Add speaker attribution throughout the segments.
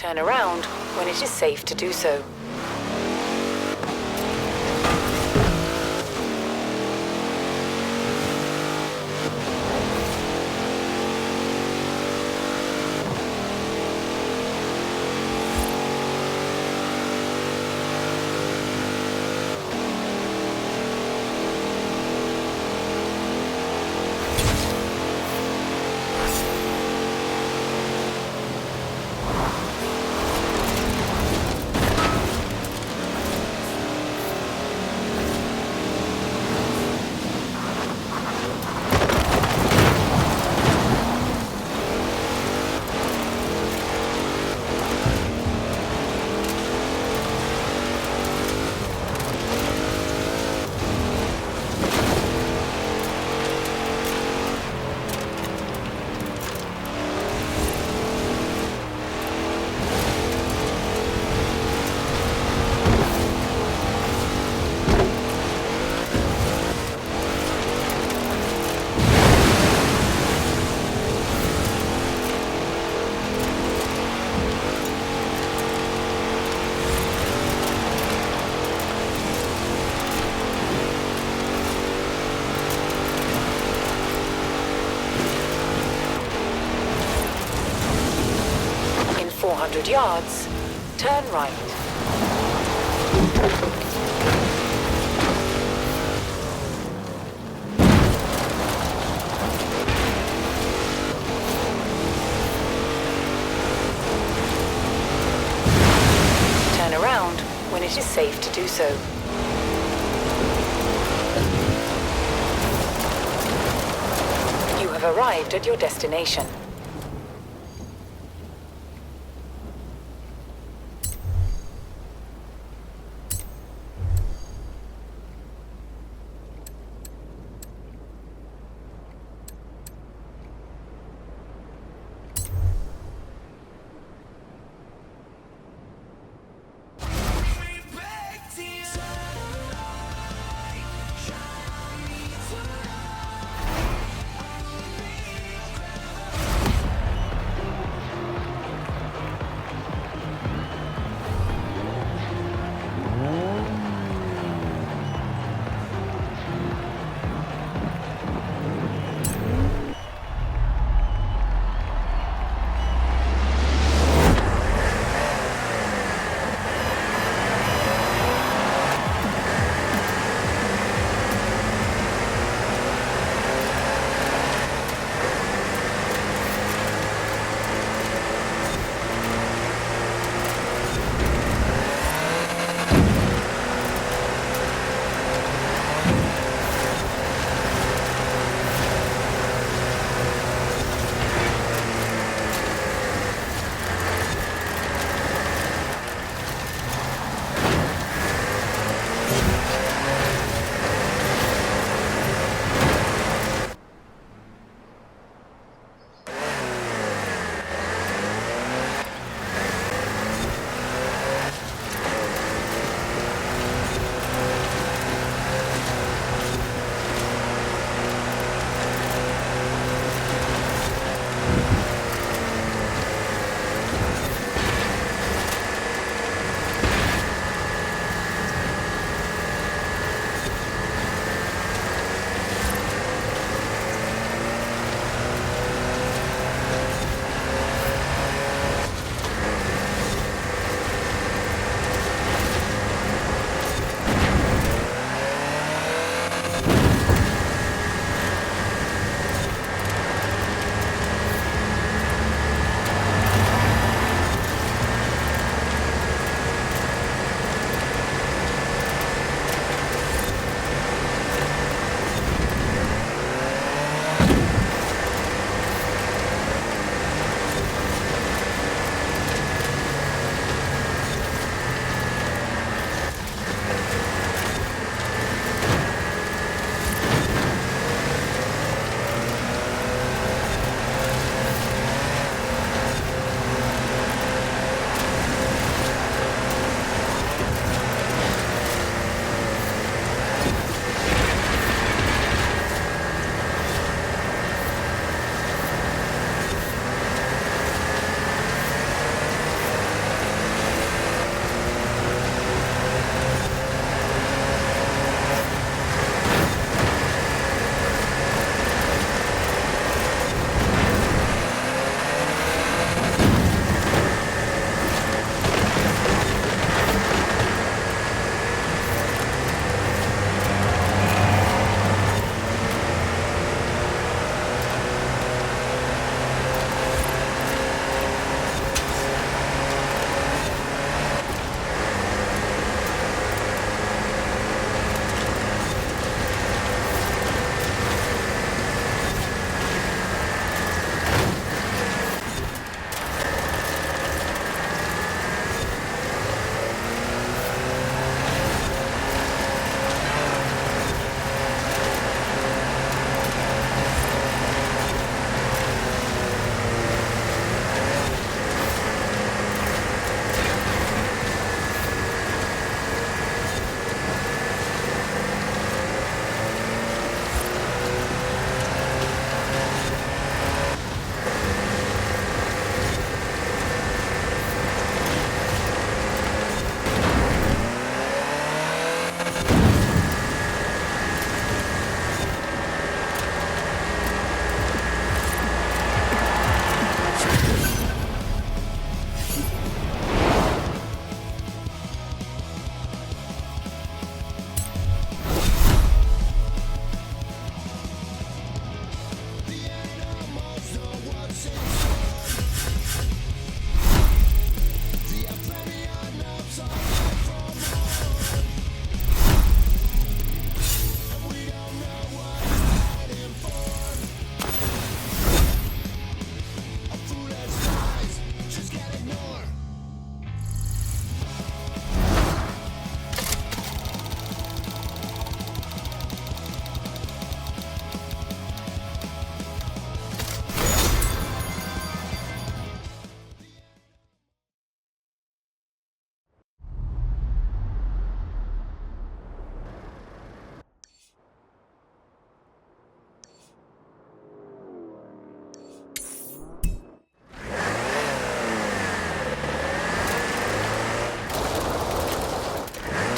Speaker 1: Turn around when it is safe to do so. In 400 yards, turn right. Turn around when it is safe to do so. You have arrived at your destination.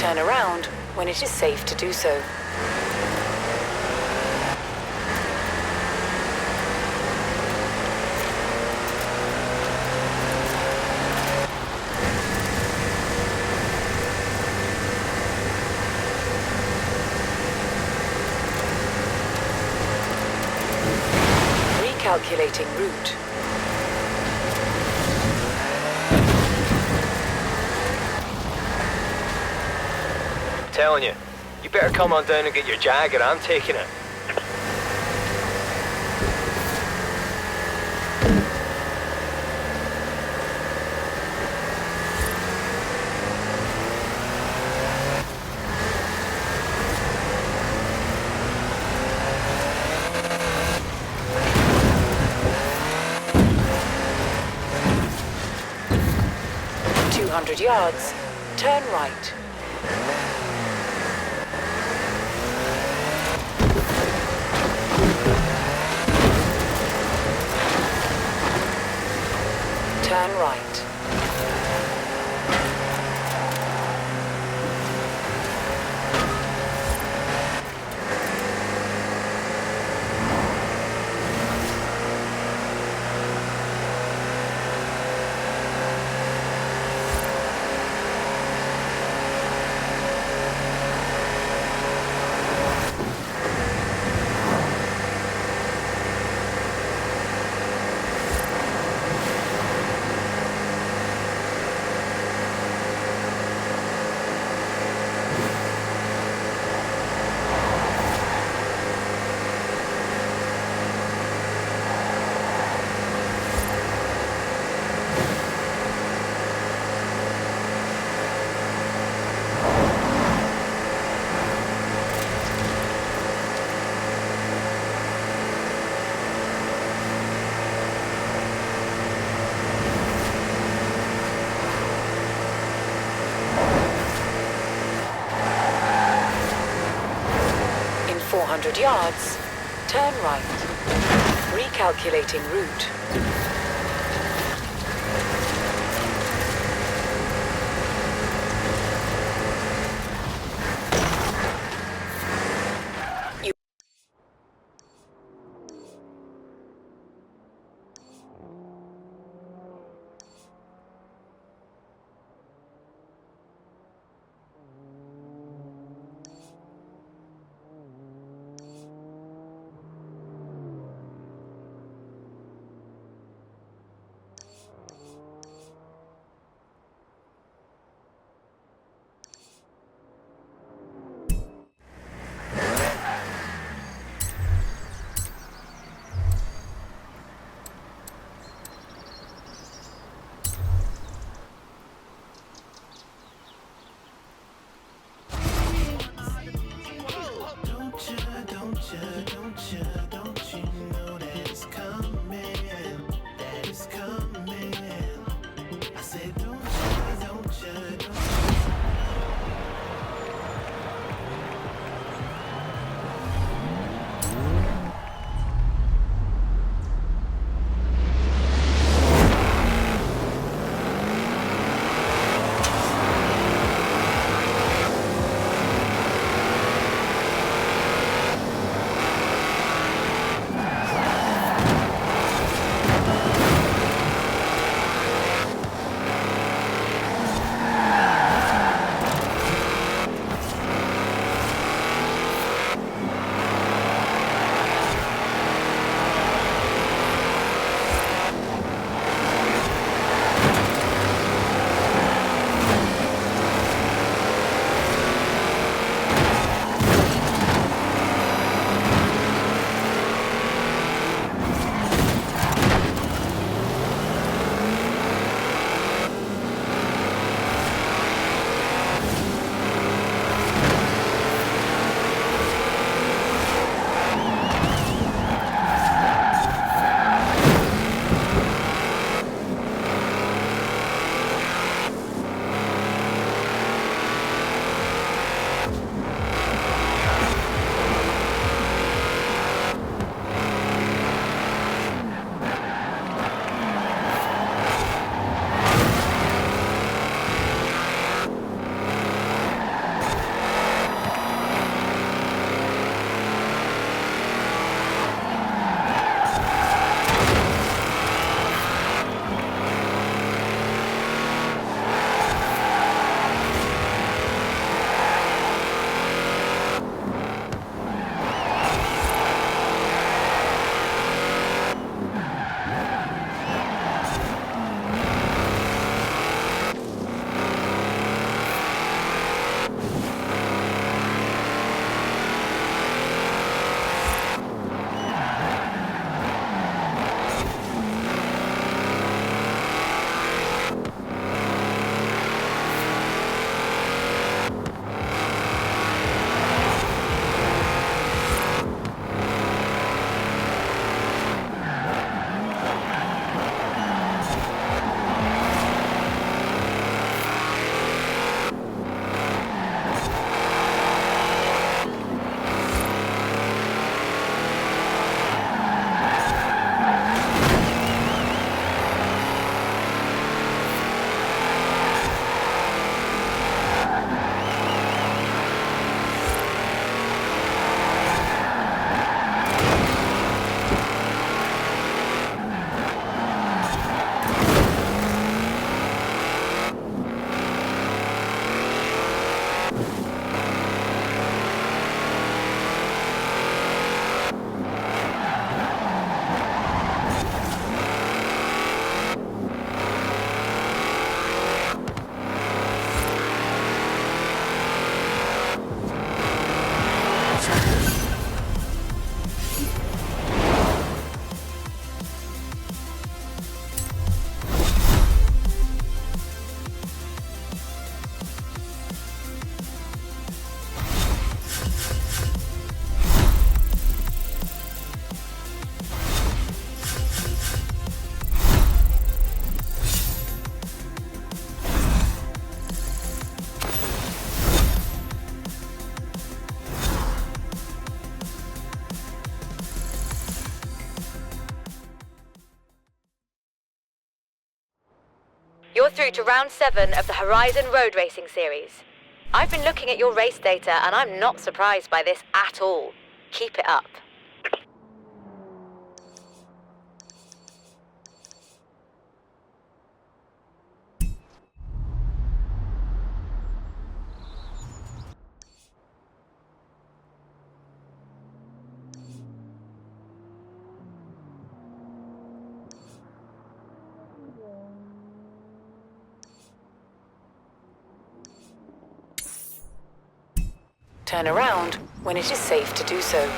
Speaker 1: turn around when it is safe to do so. Recalculating route.
Speaker 2: I'm telling you, you better come on down and get your Jagger. I'm taking it.
Speaker 1: Yards, turn right. Turn right. In 400 yards, turn right. Recalculating route.
Speaker 3: You're through to round 7 of the Horizon Road Racing Series. I've been looking at your race data and I'm not surprised by this at all. Keep it up.
Speaker 1: Turn around when it is safe to do so.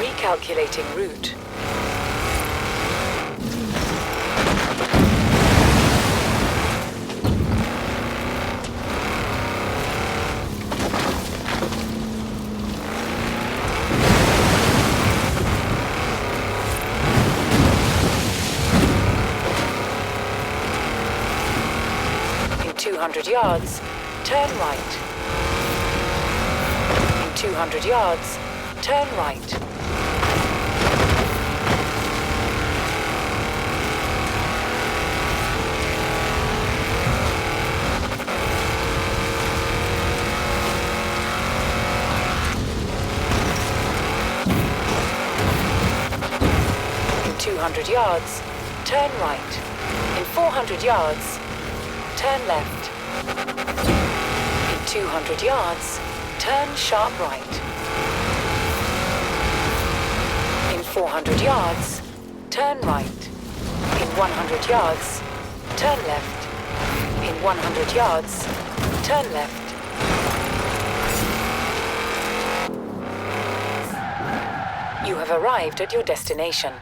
Speaker 1: Recalculating route. In 200 yards, turn right. In 200 yards, turn right. In 200 yards, turn right. In 400 yards, turn left. In 200 yards, turn sharp right. In 400 yards, turn right. In 100 yards, turn left. In 100 yards, turn left. You have arrived at your destination.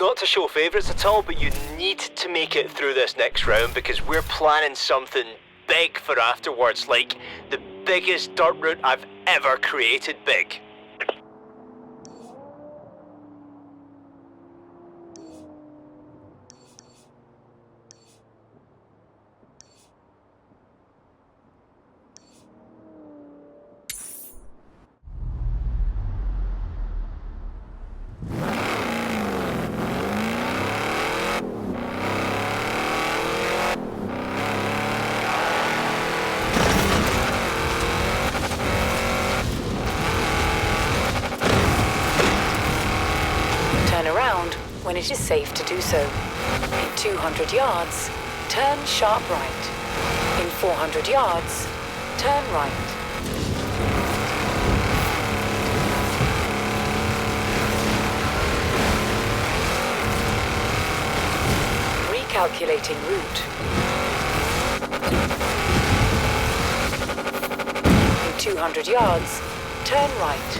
Speaker 2: not to show favourites at all, but you need to make it through this next round because we're planning something big for afterwards, like the biggest dirt route I've ever created big.
Speaker 1: Turn around when it is safe to do so. In 200 yards, turn sharp right. In 400 yards, turn right. Recalculating route. In 200 yards, turn right.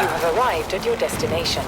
Speaker 1: You have arrived at your destination.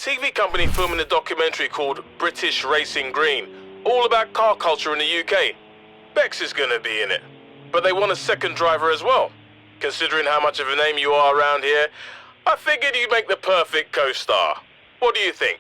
Speaker 4: TV company filming a documentary called British Racing Green, all about car culture in the UK. Bex is gonna be in it, but they want a second driver as well. Considering how much of a name you are around here, I figured you'd make the perfect co-star. What do you think?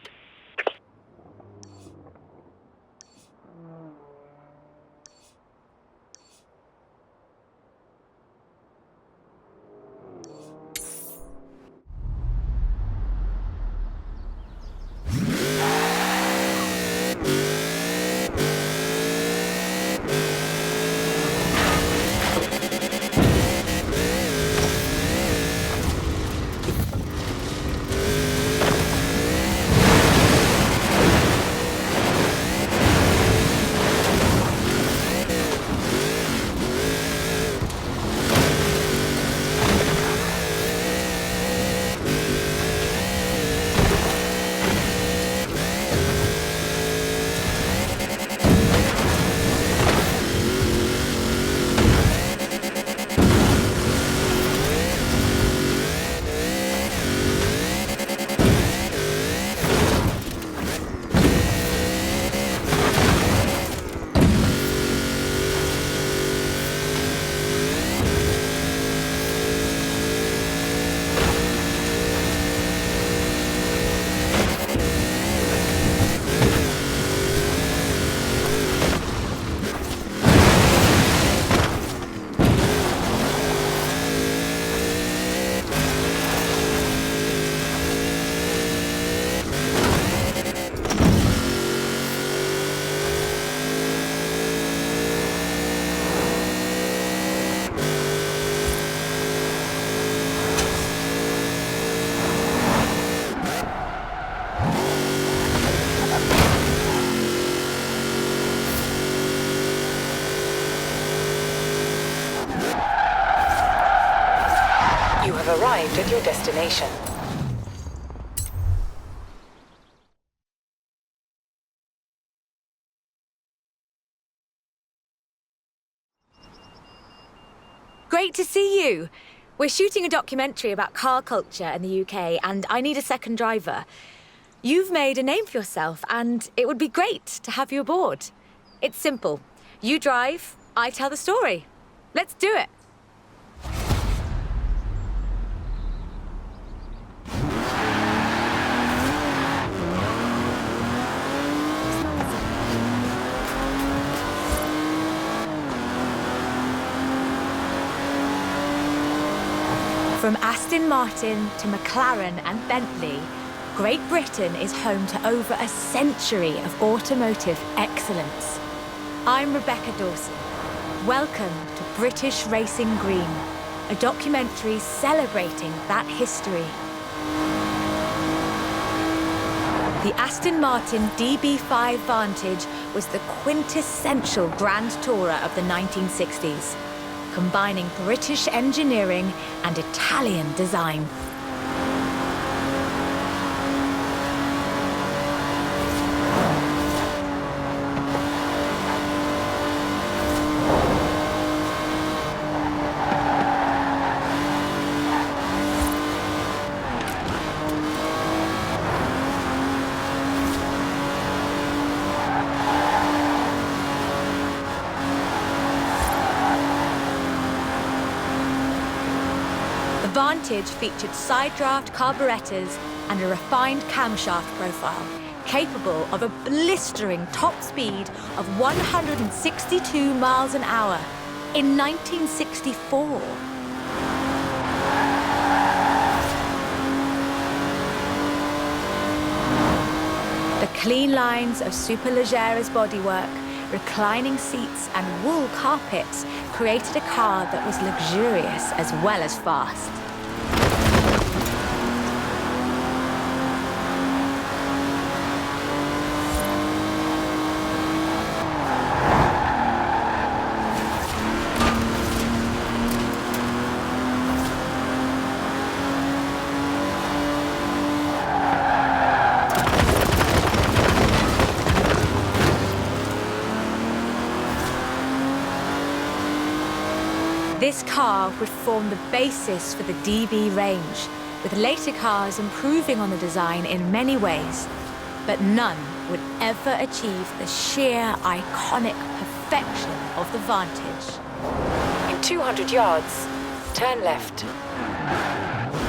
Speaker 1: You have arrived at your destination.
Speaker 3: Great to see you. We're shooting a documentary about car culture in the UK, and I need a second driver. You've made a name for yourself, and it would be great to have you aboard. It's simple. You drive, I tell the story. Let's do it. From Aston Martin to McLaren and Bentley, Great Britain is home to over a century of automotive excellence. I'm Rebecca Dawson. Welcome to British Racing Green, a documentary celebrating that history. The Aston Martin DB5 Vantage was the quintessential Grand Tourer of the 1960s, combining British engineering and Italian design. The Vantage featured side-draft carburetors and a refined camshaft profile, capable of a blistering top speed of 162 miles an hour in 1964. The clean lines of Superleggera's bodywork, reclining seats and wool carpets created a car that was luxurious as well as fast. This car would form the basis for the DB range, with later cars improving on the design in many ways, but none would ever achieve the sheer iconic perfection of the Vantage.
Speaker 1: In 200 yards, turn left.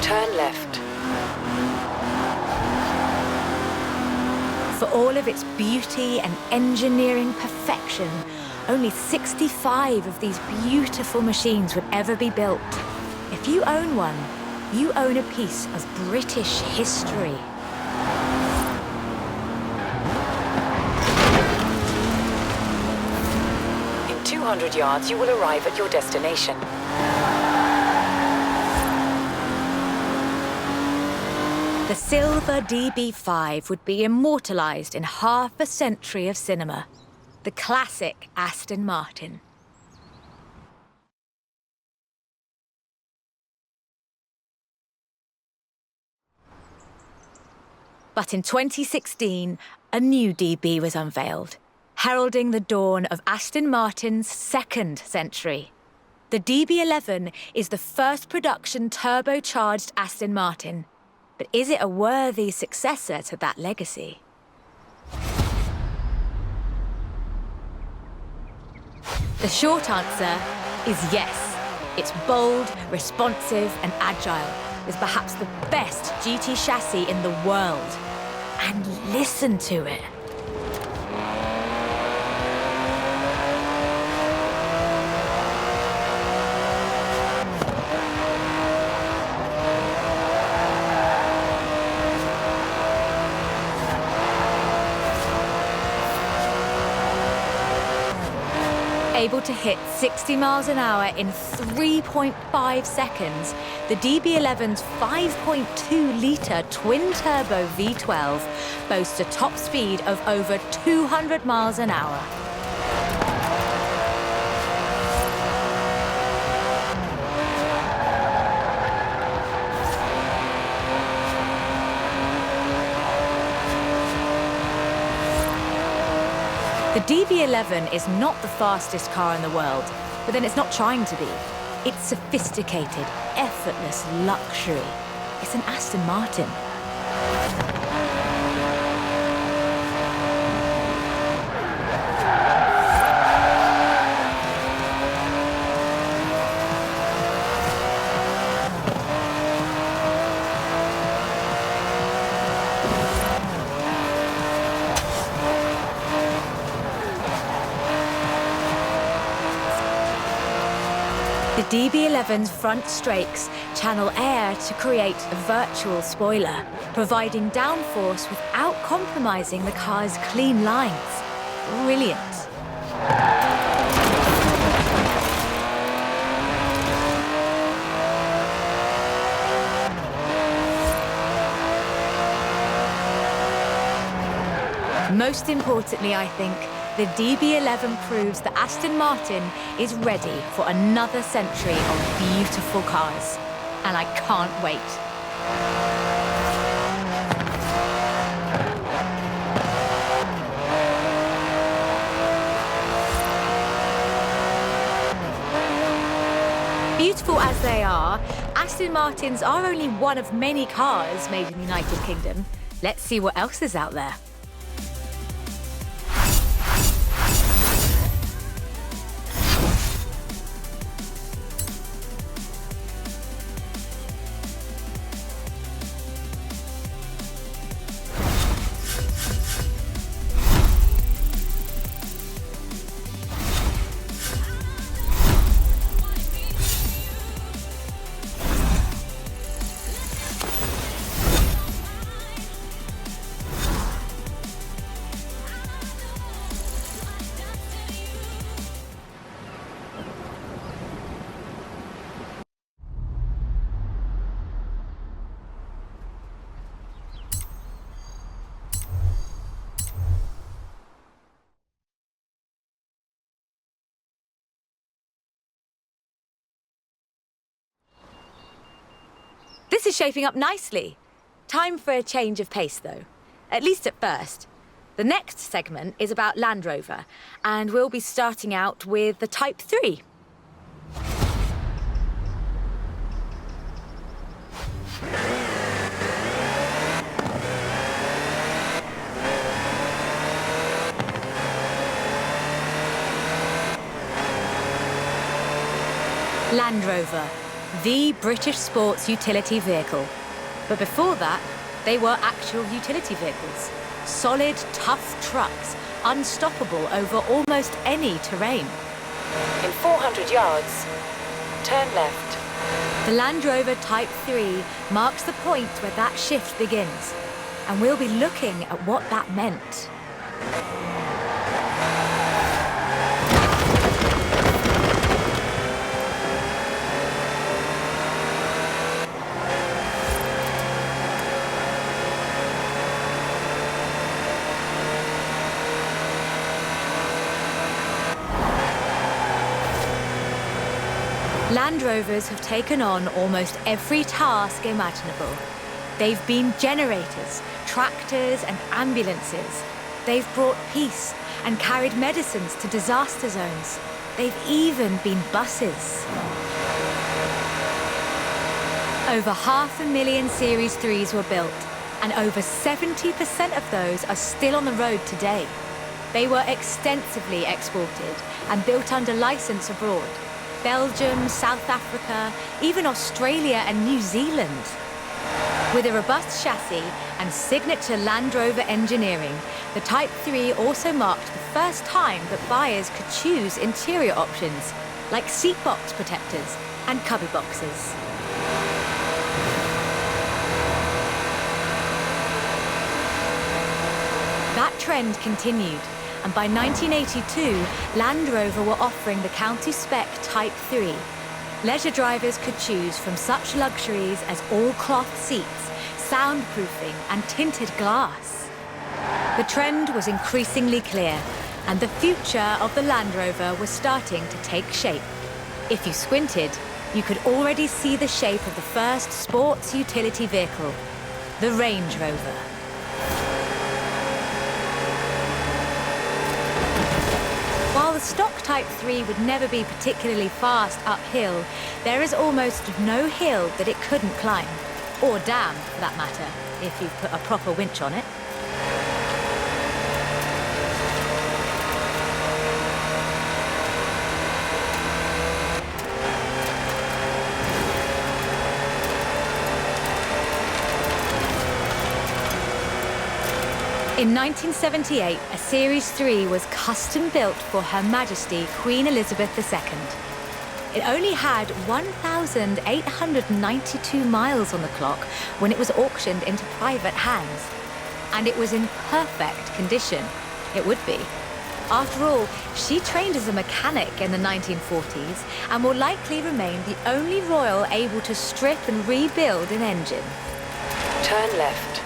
Speaker 1: Turn left.
Speaker 3: For all of its beauty and engineering perfection, only 65 of these beautiful machines would ever be built. If you own one, you own a piece of British history.
Speaker 1: In 200 yards, you will arrive at your destination.
Speaker 3: The silver DB5 would be immortalised in half a century of cinema. The classic Aston Martin. But in 2016, a new DB was unveiled, heralding the dawn of Aston Martin's second century. The DB11 is the first production turbocharged Aston Martin. But is it a worthy successor to that legacy? The short answer is yes. It's bold, responsive, and agile, with perhaps the best GT chassis in the world. And listen to it. Able to hit 60 miles an hour in 3.5 seconds, the DB11's 5.2-litre twin-turbo V12 boasts a top speed of over 200 miles an hour. The DB11 is not the fastest car in the world, but then it's not trying to be. It's sophisticated, effortless luxury. It's an Aston Martin. The DB11's front strakes channel air to create a virtual spoiler, providing downforce without compromising the car's clean lines. Brilliant. Most importantly, I think, the DB11 proves that Aston Martin is ready for another century of beautiful cars. And I can't wait. Beautiful as they are, Aston Martins are only one of many cars made in the United Kingdom. Let's see what else is out there. This is shaping up nicely. Time for a change of pace, though. At least at first. The next segment is about Land Rover, and we'll be starting out with the Type 3. Land Rover, the British sports utility vehicle. But before that, they were actual utility vehicles. Solid, tough trucks, unstoppable over almost any terrain.
Speaker 1: In 400 yards, turn left.
Speaker 3: The Land Rover Type 3 marks the point where that shift begins, and we'll be looking at what that meant. Land Rovers have taken on almost every task imaginable. They've been generators, tractors and ambulances. They've brought peace and carried medicines to disaster zones. They've even been buses. Over 500,000 Series 3s were built, and over 70% of those are still on the road today. They were extensively exported and built under license abroad. Belgium, South Africa, even Australia and New Zealand. With a robust chassis and signature Land Rover engineering, the Type 3 also marked the first time that buyers could choose interior options, like seat box protectors and cubby boxes. That trend continued, and by 1982, Land Rover were offering the county spec Type 3. Leisure drivers could choose from such luxuries as all-cloth seats, soundproofing and tinted glass. The trend was increasingly clear, and the future of the Land Rover was starting to take shape. If you squinted, you could already see the shape of the first sports utility vehicle, the Range Rover. While the stock Type 3 would never be particularly fast uphill, there is almost no hill that it couldn't climb. Or dam, for that matter, if you've put a proper winch on it. In 1978, a Series 3 was custom built for Her Majesty Queen Elizabeth II. It only had 1,892 miles on the clock when it was auctioned into private hands. And it was in perfect condition. It would be. After all, she trained as a mechanic in the 1940s and will likely remain the only royal able to strip and rebuild an engine.
Speaker 1: Turn left.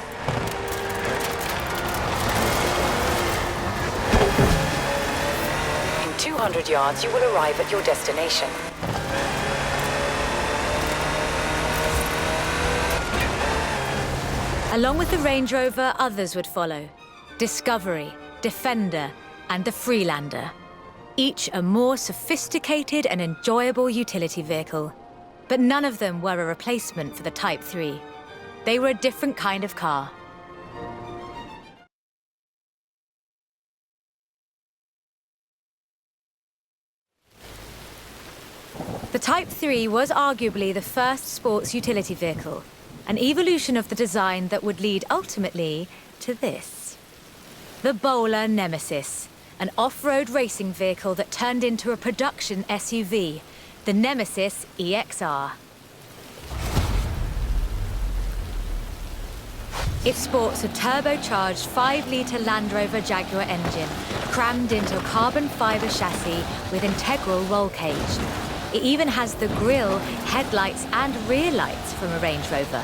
Speaker 1: In 200 yards, you will arrive at your destination.
Speaker 3: Along with the Range Rover, others would follow. Discovery, Defender, and the Freelander. Each a more sophisticated and enjoyable utility vehicle. But none of them were a replacement for the Type 3. They were a different kind of car. The Type 3 was arguably the first sports utility vehicle, an evolution of the design that would lead ultimately to this. The Bowler Nemesis, an off-road racing vehicle that turned into a production SUV, the Nemesis EXR. It sports a turbocharged 5-litre Land Rover Jaguar engine, crammed into a carbon fibre chassis with integral roll cage. It even has the grille, headlights and rear lights from a Range Rover.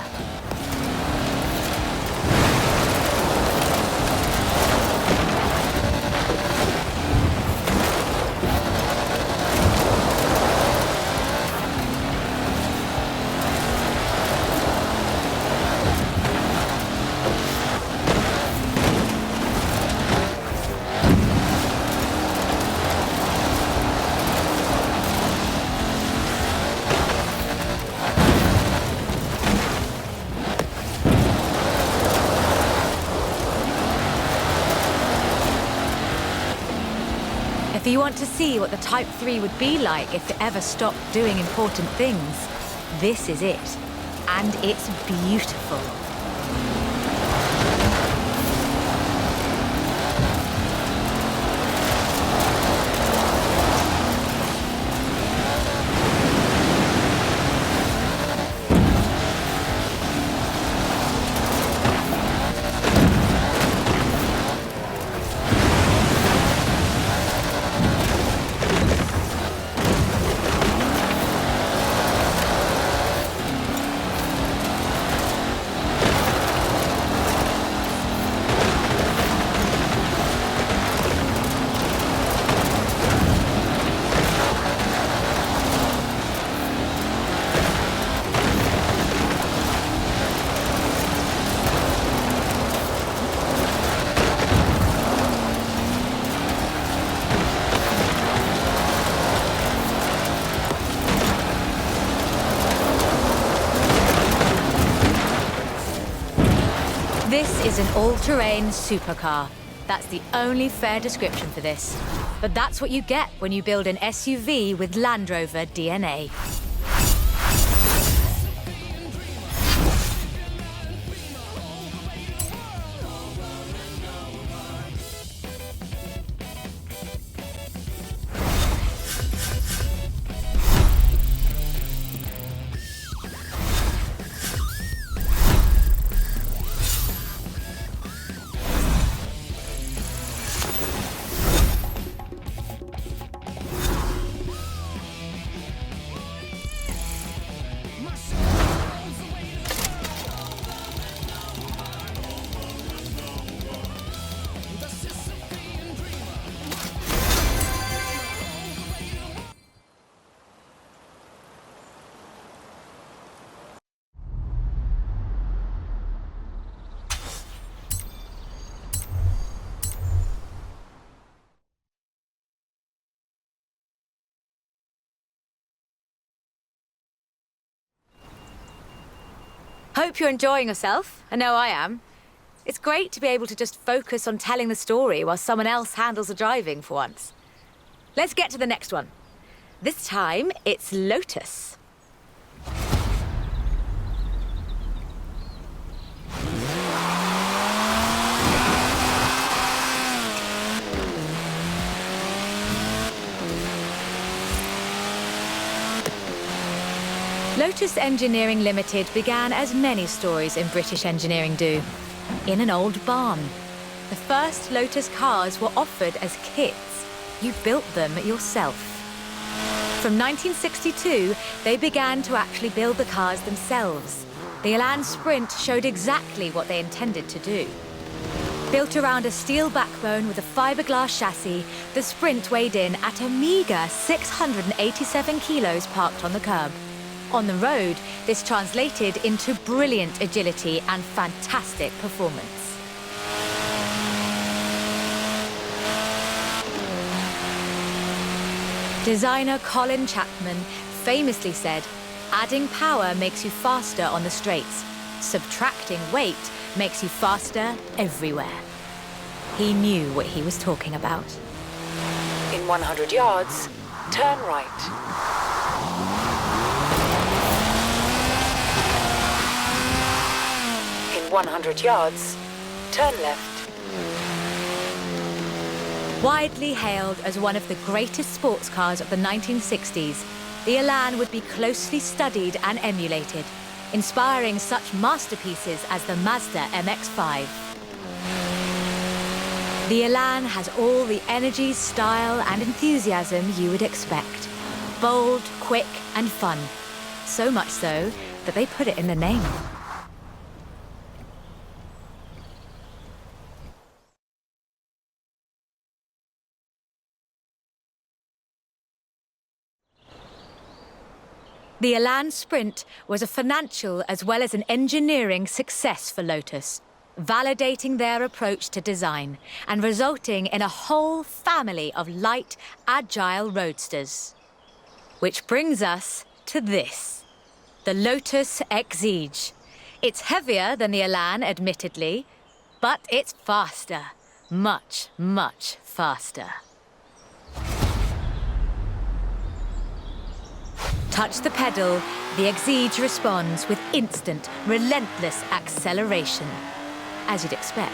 Speaker 3: If you want to see what the Type 3 would be like if it ever stopped doing important things, this is it. And it's beautiful. This is an all-terrain supercar. That's the only fair description for this. But that's what you get when you build an SUV with Land Rover DNA. Hope you're enjoying yourself. I know I am. It's great to be able to just focus on telling the story while someone else handles the driving for once. Let's get to the next one. This time, it's Lotus. Lotus Engineering Limited began as many stories in British engineering do, in an old barn. The first Lotus cars were offered as kits. You built them yourself. From 1962, they began to actually build the cars themselves. The Elan Sprint showed exactly what they intended to do. Built around a steel backbone with a fiberglass chassis, the Sprint weighed in at a meager 687 kilos parked on the curb. On the road, this translated into brilliant agility and fantastic performance. Designer Colin Chapman famously said, "Adding power makes you faster on the straights. Subtracting weight makes you faster everywhere." He knew what he was talking about.
Speaker 1: In 100 yards, turn right. In 100 yards, turn left.
Speaker 3: Widely hailed as one of the greatest sports cars of the 1960s, the Elan would be closely studied and emulated, inspiring such masterpieces as the Mazda MX-5. The Elan has all the energy, style, and enthusiasm you would expect. Bold, quick, and fun. So much so that they put it in the name. The Elan Sprint was a financial as well as an engineering success for Lotus, validating their approach to design and resulting in a whole family of light, agile roadsters. Which brings us to this, the Lotus Exige. It's heavier than the Elan, admittedly, but it's faster. Much, much faster. touch the pedal, the Exige responds with instant, relentless acceleration, as you'd expect.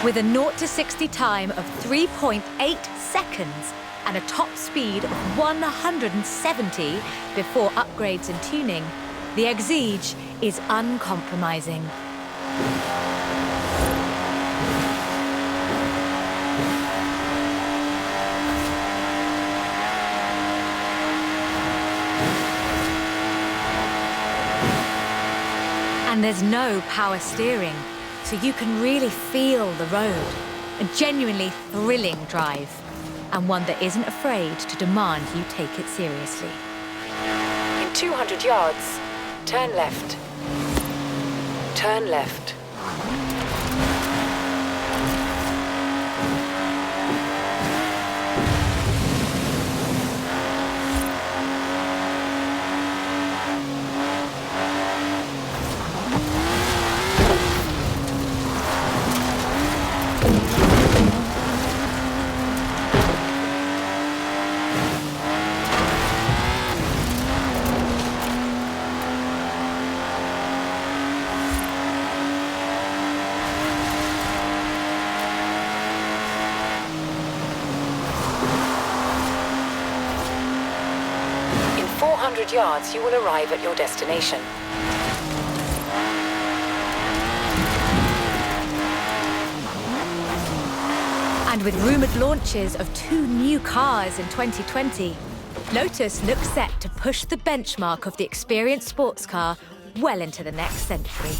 Speaker 3: With a 0 to 60 time of 3.8 seconds and a top speed of 170 before upgrades and tuning, the Exige is uncompromising. And there's no power steering, so you can really feel the road. A genuinely thrilling drive, and one that isn't afraid to demand you take it seriously.
Speaker 1: In 200 yards, turn left. Turn left. In 400 yards, you will arrive at your destination.
Speaker 3: And with rumoured launches of 2 new cars in 2020, Lotus looks set to push the benchmark of the experienced sports car well into the next century.